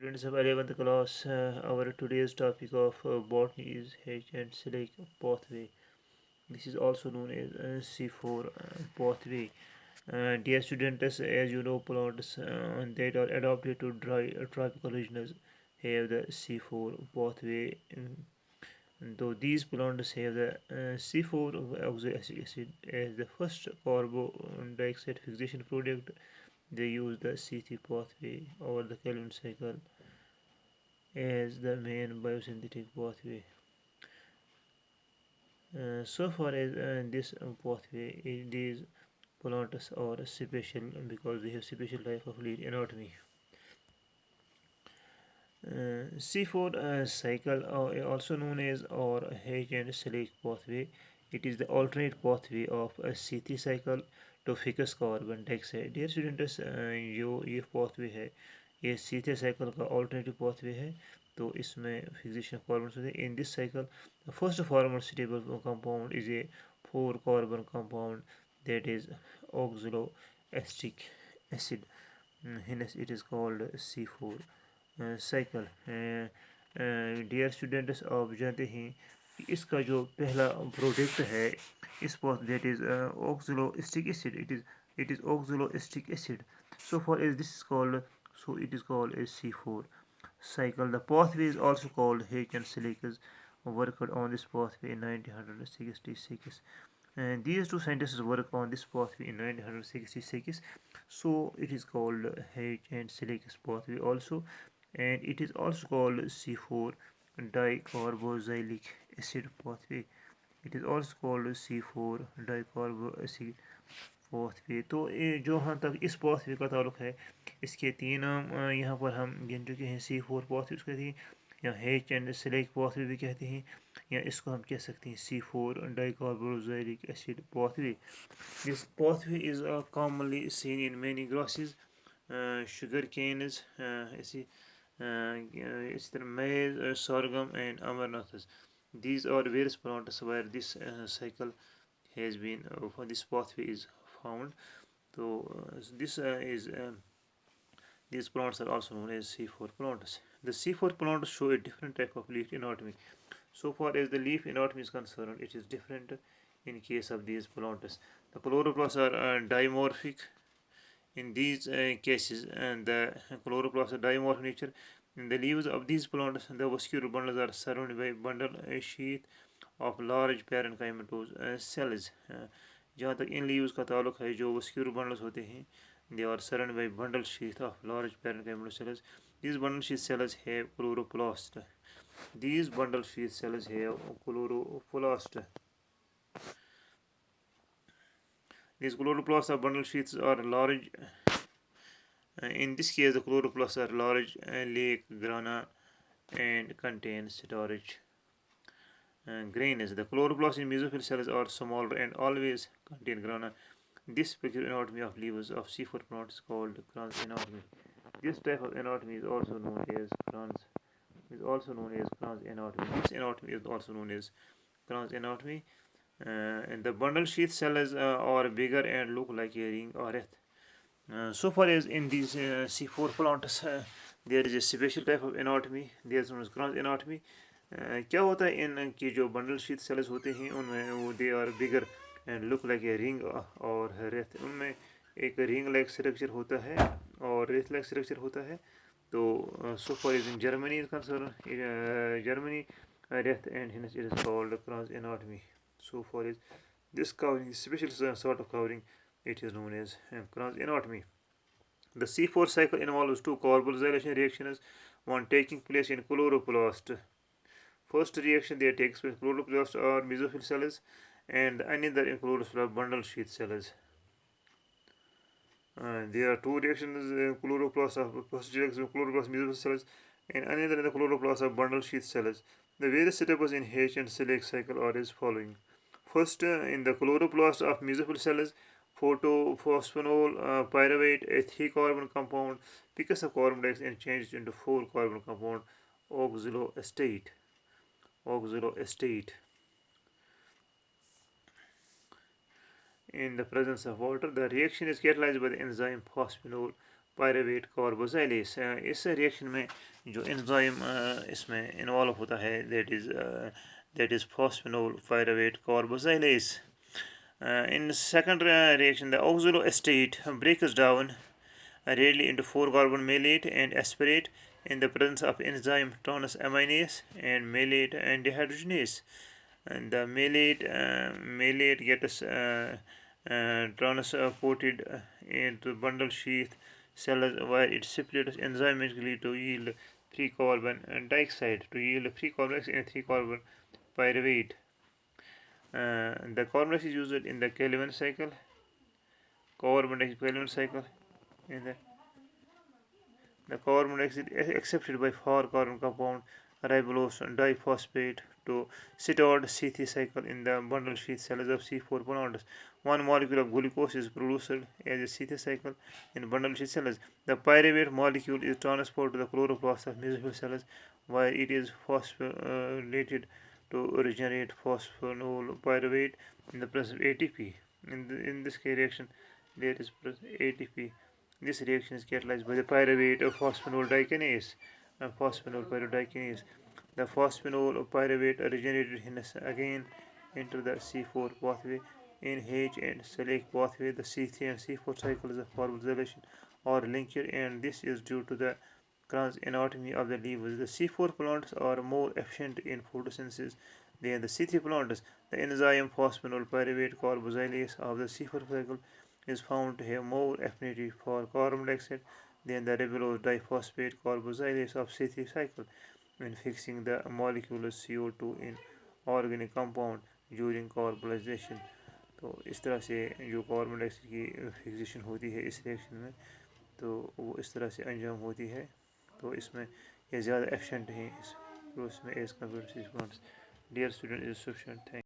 Students of 11th class, our today's topic of botany is H and Select pathway. This is also known as C4 pathway. Dear students, as you know, plants that are adapted to dry tropical regions have the C4 pathway. Though these plants have the C4 oxalic acid as the first carbon dioxide fixation product, they use the C3 pathway over the Calvin cycle as the main biosynthetic pathway. So far as this pathway, these plants are special because they have special type of lead anatomy. C4 cycle, also known as or H and Select pathway, it is the alternate pathway of a C3 cycle to fix carbon dioxide. Dear students, जो ये pathway है ये C3 cycle का alternative pathway है. तो इसमें fixation carbon होते हैं. In this cycle the first formal stable compound is a 4 carbon compound that is oxaloacetic acid. Hence it is called C4 cycle. Dear students, आप जानते हैं कि इसका जो पहला प्रोडक्ट है इस path that is oxaloacetic acid. It is oxaloacetic acid. So far as this is called, so it is called as C4 cycle. The pathway is also called H and Silica's worked on this pathway in 1966. And these two scientists worked on this pathway in 1966. So it is called H and Silica's pathway also, and it is also called C4 dicarboxylic acid pathway. It is also called C4 dicarboxylic pathway. तो ये जो यहाँ तक इस pathway का ताल्लुक है, इसके तीन नाम यहाँ पर हम गिन चुके हैं. C4 pathway उसको कहते हैं, या H and select pathway भी कहते हैं, या इसको हम कह सकते हैं C4 dicarboxylic acid pathway. This pathway is commonly seen in many grasses, sugar canes, इसी तरह maize, sorghum and amaranthus. These are various plants where this cycle has been, this pathway is found. So this is these plants are also known as C4 plants. The C4 plants show a different type of leaf anatomy. So far as the leaf anatomy is concerned, it is different in case of these plants. The chloroplasts are dimorphic in these cases, and the chloroplasts are dimorphic nature. In the leaves of these plants, the vascular bundles are surrounded by bundle sheath of large parenchymatous cells. जहाँ तक in leaves का ताल्लुक है, जो vascular bundles होते हैं, they are surrounded by bundle sheath of large parenchymatous cells. These bundle sheath cells have chloroplast. These bundle sheath cells have chloroplast. These chloroplasts or bundle sheaths are large. In this case, the chloroplasts are large, lake grana, and contain storage grains. The chloroplasts in mesophyll cells are smaller and always contain grana. This peculiar anatomy of leaves of C4 plants is called Kranz anatomy. This type of anatomy is also known as Kranz anatomy. This anatomy is also known as Kranz anatomy. And the bundle sheath cells are bigger and look like a ring or wreath. So far as in these C4 plants, there is a special type of anatomy. There is known as Kranz anatomy. क्या होता है इन की जो bundle sheath cells होते हैं उनमें वो they are bigger and look like a ring और रेत. उनमें एक रिंग लाइक स्ट्रक्चर होता है और रेत लाइक स्ट्रक्चर होता है. तो so for is in Germany is concern Germany रेत and hence it is called cross anatomy. So for is this covering special sort of covering, it is known as cross anatomy. The C4 cycle involves two carbonylation reactions, one taking place in chloroplast. First reaction there takes place in chloroplast or mesophyll cells, and another in chloroplast bundle sheath cells. There are two reactions in chloroplast of first reaction in chloroplast mesophyll cells, and another in the chloroplast of bundle sheath cells. The various steps in H and select cycle are as following. First, in the chloroplast of mesophyll cells, photophosphanol pyruvate, a 3 carbon compound, picks up carbon dioxide and changes into 4 carbon compound oxaloacetate. In the presence of water, the reaction is catalyzed by the enzyme phosphanol pyruvate carboxylase. इस reaction में जो enzyme इसमें involve होता है that is phosphoenol pyruvate carboxylase. In second reaction, the oxaloacetate breaks down readily into 4-carbon malate and aspartate in the presence of enzyme transaminase and malate and dehydrogenase. And the malate gets transported into bundle sheath cells where it splits enzymically to yield 3-carbon dioxide to yield 3-carbon dioxide and 3-carbon pyruvate. The carbon dioxide is used in the Calvin cycle. Carbon dioxide Calvin cycle. In the carbon dioxide is accepted by 4-carbon compound ribulose diphosphate to settled C3 cycle in the bundle sheath cells of C4 plants. One molecule of glucose is produced as a C3 cycle in bundle sheath cells. The pyruvate molecule is transported to the chloroplast of mesophyll cells where it is phosphorylated to regenerate phosphoryl pyruvate in the presence of ATP. In this reaction, there is ATP. This reaction is catalyzed by the pyruvate of phosphoryl dikinase. Phosphoryl pyruvate. The phosphoryl pyruvate regenerated again into the C4 pathway in H and Select pathway. The C3 and C4 cycles of carbonization are linked, and this is due to the Kranz anatomy of the leaves. The C4 plants are more efficient in photosynthesis than the C3 plants. The enzyme phosphoryl pyruvate carboxylase of the C4 cycle is found to have more affinity for carbon dioxide than the ribulose diphosphate carboxylase of C3 cycle when fixing the molecule CO2 in organic compound during carboxylation. तो इस तरह से जो carbon dioxide की fixation होती है इस reaction में, तो वो इस तरह से अंजाम होती है. तो इसमें ये ज़्यादा एफिशिएंट हैं, तो इसमें as compared to dear student is sufficient. Thank